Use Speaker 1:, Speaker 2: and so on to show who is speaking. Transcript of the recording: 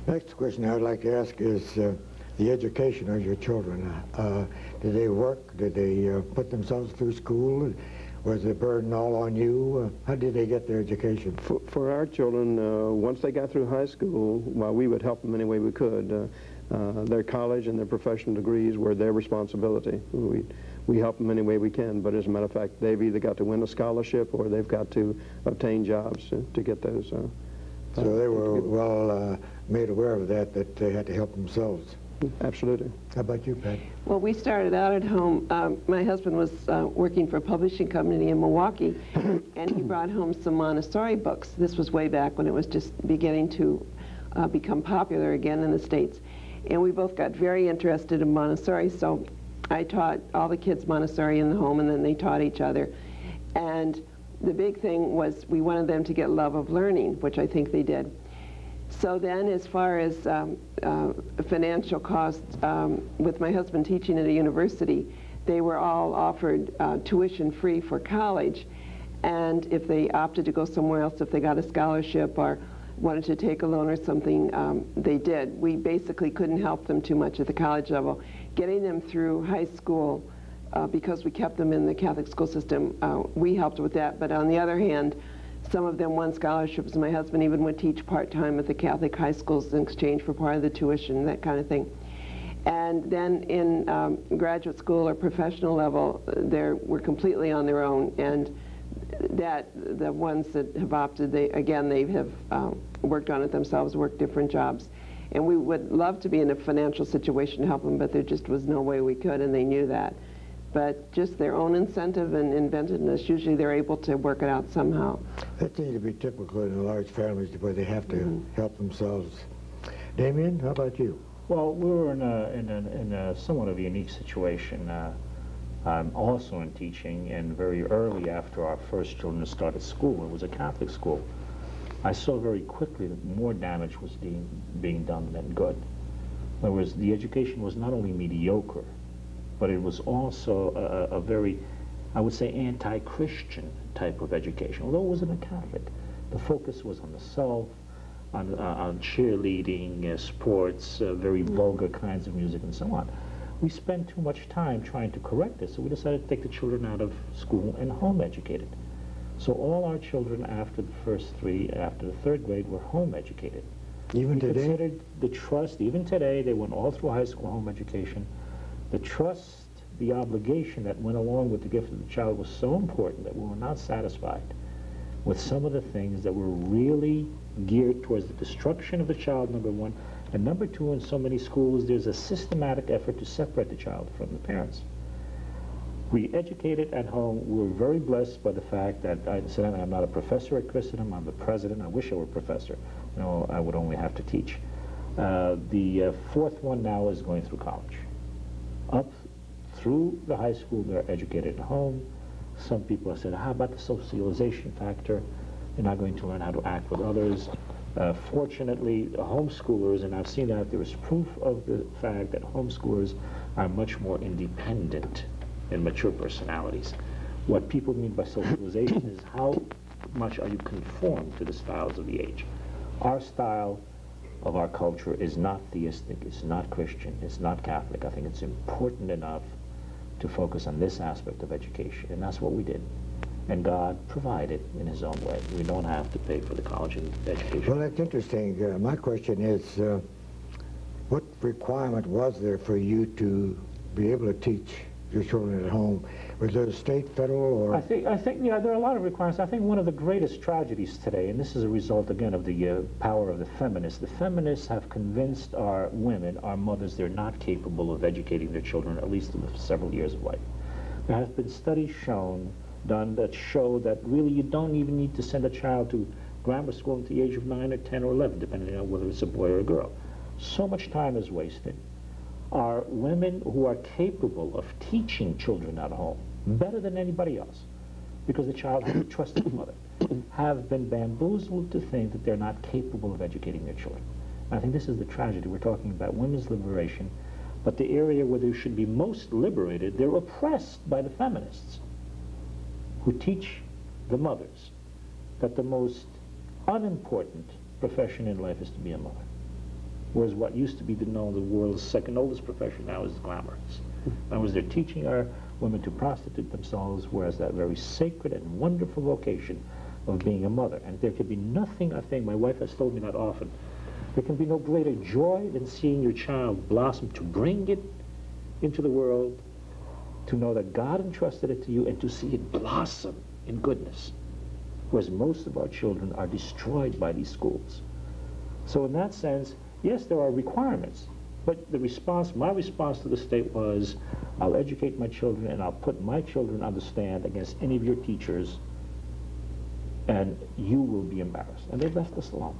Speaker 1: Next question I'd like to ask is the education of your children. Did they work? Did they put themselves through school? Was the burden all on you? How did they get their education?
Speaker 2: For our children, once they got through high school, well, we would help them any way we could. Their college and their professional degrees were their responsibility. We help them any way we can, but as a matter of fact, they've either got to win a scholarship or they've got to obtain jobs to get those.
Speaker 1: So they were well made aware of that they had to help themselves.
Speaker 2: Absolutely.
Speaker 1: How about you, Pat?
Speaker 3: Well, we started out at home. My husband was working for a publishing company in Milwaukee, and he brought home some Montessori books. This was way back when it was just beginning to become popular again in the States. And we both got very interested in Montessori, so I taught all the kids Montessori in the home, and then they taught each other. And the big thing was we wanted them to get love of learning, which I think they did. So then, as far as financial costs, with my husband teaching at a university, they were all offered tuition free for college. And if they opted to go somewhere else, if they got a scholarship or wanted to take a loan or something, they did. We basically couldn't help them too much at the college level. Getting them through high school, because we kept them in the Catholic school system, we helped with that. But on the other hand, some of them won scholarships. My husband even would teach part-time at the Catholic high schools in exchange for part of the tuition, that kind of thing. And then in graduate school or professional level, we're completely on their own. And the ones that have opted, they have worked on it themselves, worked different jobs. And we would love to be in a financial situation to help them, but there just was no way we could, and they knew that. But just their own incentive and inventiveness, usually they're able to work it out somehow.
Speaker 1: That seems to be typical in large families where they have to help themselves. Damian, how about you?
Speaker 4: Well, we were in a somewhat of a unique situation. I'm also in teaching, and very early after our first children started school, it was a Catholic school, I saw very quickly that more damage was being done than good. In other words, the education was not only mediocre, but it was also a very, I would say, anti-Christian type of education. Although it wasn't a Catholic, the focus was on the self, on cheerleading, sports, very vulgar kinds of music, and so on. We spent too much time trying to correct this, so we decided to take the children out of school and home educated. So all our children after the first three, after the third grade, were home educated.
Speaker 1: Even today?
Speaker 4: We considered the trust, even today, they went all through high school home education. The trust, the obligation that went along with the gift of the child was so important that we were not satisfied with some of the things that were really geared towards the destruction of the child, number one, and number two, in so many schools, there's a systematic effort to separate the child from the parents. We educated at home. We were very blessed by the fact that I'm not a professor at Christendom, I'm the president. I wish I were a professor. You know, I would only have to teach. The fourth one now is going through college. Up through the high school, they're educated at home. Some people have said, how about the socialization factor? They're not going to learn how to act with others. Fortunately, homeschoolers, and I've seen that there is proof of the fact that homeschoolers are much more independent and mature personalities. What people mean by socialization is how much are you conformed to the styles of the age. Our style of our culture is not theistic, it's not Christian, it's not Catholic. I think it's important enough to focus on this aspect of education, and that's what we did. And God provided in His own way. We don't have to pay for the college and education.
Speaker 1: Well, that's interesting. My question is, what requirement was there for you to be able to teach your children at home? Was there a state, federal, or? I
Speaker 4: think, yeah, there are a lot of requirements. I think one of the greatest tragedies today, and this is a result, again, of the power of the feminists have convinced our women, our mothers, they're not capable of educating their children, at least in the several years of life. There have been studies done that show that really you don't even need to send a child to grammar school until the age of 9 or 10 or 11, depending on whether it's a boy or a girl. So much time is wasted. Are women who are capable of teaching children at home better than anybody else, because the child has to trust his mother, have been bamboozled to think that they're not capable of educating their children. And I think this is the tragedy. We're talking about women's liberation, but the area where they should be most liberated, they're oppressed by the feminists, who teach the mothers that the most unimportant profession in life is to be a mother. whereas what used to be known as the world's second oldest profession now is glamorous. In other words, they're teaching our women to prostitute themselves, whereas that very sacred and wonderful vocation of being a mother. And there could be nothing, I think, my wife has told me that often, there can be no greater joy than seeing your child blossom, to bring it into the world, to know that God entrusted it to you, and to see it blossom in goodness. Whereas most of our children are destroyed by these schools. So in that sense, yes, there are requirements, but the response, my response to the state was, I'll educate my children and I'll put my children on the stand against any of your teachers, and you will be embarrassed. And they left us alone.